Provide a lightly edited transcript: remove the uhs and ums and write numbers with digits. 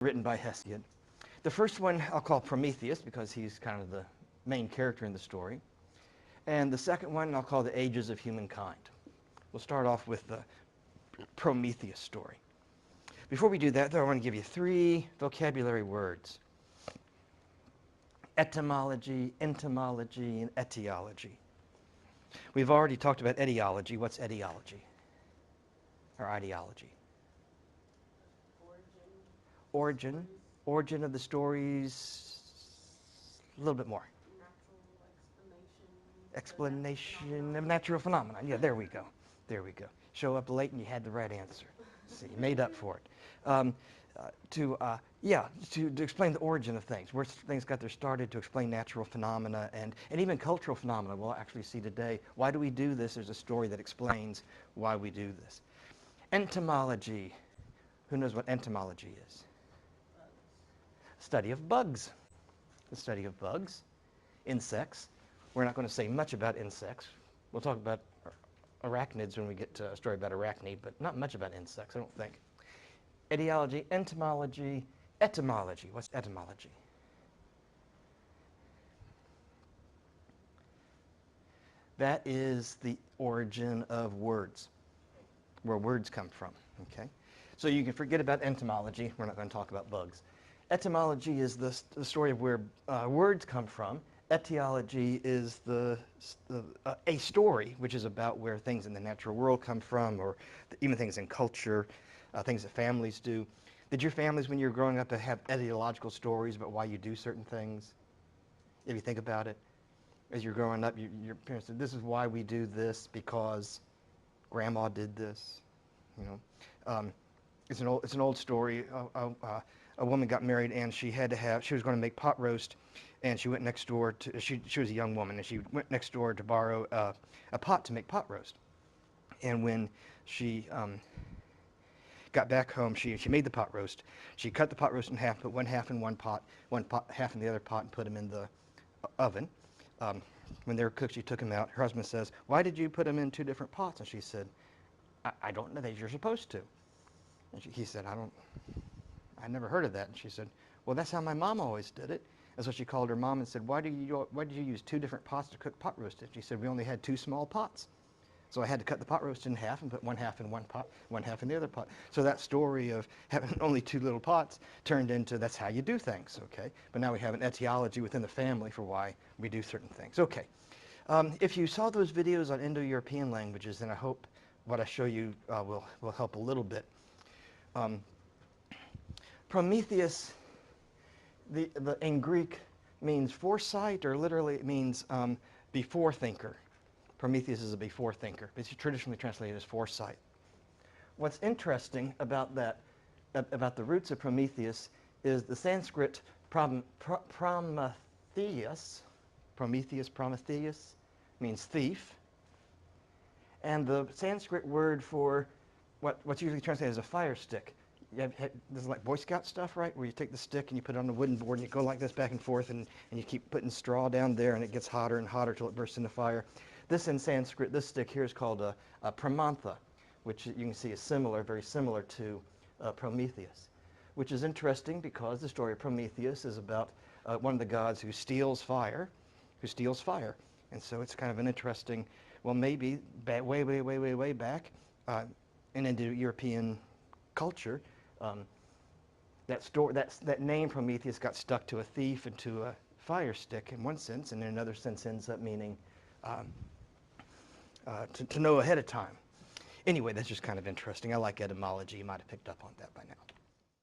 written by Hesiod. The first one I'll call Prometheus because he's kind of the main character in the story. And the second one I'll call The Ages of Humankind. We'll start off with the Prometheus story. Before we do that, though, I want to give you 3 vocabulary words. Etymology, entomology, and etiology. We've already talked about etiology. What's etiology? Or ideology? Origin. Origin of the stories. A little bit more. Explanation of natural phenomena. Yeah, there we go. There we go. Show up late and you had the right answer. See, you made up for it. To explain the origin of things, where things got their started, to explain natural phenomena and even cultural phenomena. We'll actually see today, why do we do this? There's a story that explains why we do this. Entomology. Who knows what entomology is? Study of bugs. The study of bugs. Insects. We're not going to say much about insects. We'll talk about arachnids when we get to a story about arachnid, but not much about insects, I don't think. Etiology, entomology, etymology. What's etymology? That is the origin of words, where words come from, okay? So you can forget about entomology. We're not going to talk about bugs. Etymology is the story of where words come from. Etiology is a story, which is about where things in the natural world come from, or even things in culture, things that families do. Did your families, when you were growing up, have etiological stories about why you do certain things? If you think about it, as you're growing up, your parents said, "This is why we do this, because Grandma did this." You know, it's an old story. A woman got married and she was going to make pot roast, and she went next door to, she was a young woman, and she went next door to borrow a pot to make pot roast. And when she got back home, she made the pot roast. She cut the pot roast in half, put one half in one pot, half in the other pot, and put them in the oven. When they were cooked, she took them out. Her husband says, "Why did you put them in 2 different pots?" And she said, I don't know that you're supposed to. And he said, I never heard of that. And she said, "Well, that's how my mom always did it." And so she called her mom and said, why did you use 2 different pots to cook pot roast in?" She said, "We only had 2 small pots. So I had to cut the pot roast in half and put one half in one pot, one half in the other pot." So that story of having only 2 little pots turned into, that's how you do things, okay? But now we have an etiology within the family for why we do certain things. Okay. If you saw those videos on Indo-European languages, then I hope what I show you will help a little bit. Prometheus, in Greek, means foresight, or literally it means before thinker. Prometheus is a before thinker. It's traditionally translated as foresight. What's interesting about that, about the roots of Prometheus, is the Sanskrit Prometheus means thief, and the Sanskrit word for what's usually translated as a fire stick. This is like Boy Scout stuff, right? Where you take the stick and you put it on the wooden board and you go like this back and forth, and you keep putting straw down there, and it gets hotter and hotter till it bursts into fire. This in Sanskrit, this stick here is called a pramantha, which you can see is similar, very similar to Prometheus, which is interesting because the story of Prometheus is about one of the gods who steals fire. And so it's kind of an interesting, well, maybe way back in Indo-European culture, that name Prometheus got stuck to a thief and to a fire stick in one sense, and in another sense ends up meaning to know ahead of time. Anyway, that's just kind of interesting. I like etymology. You might have picked up on that by now.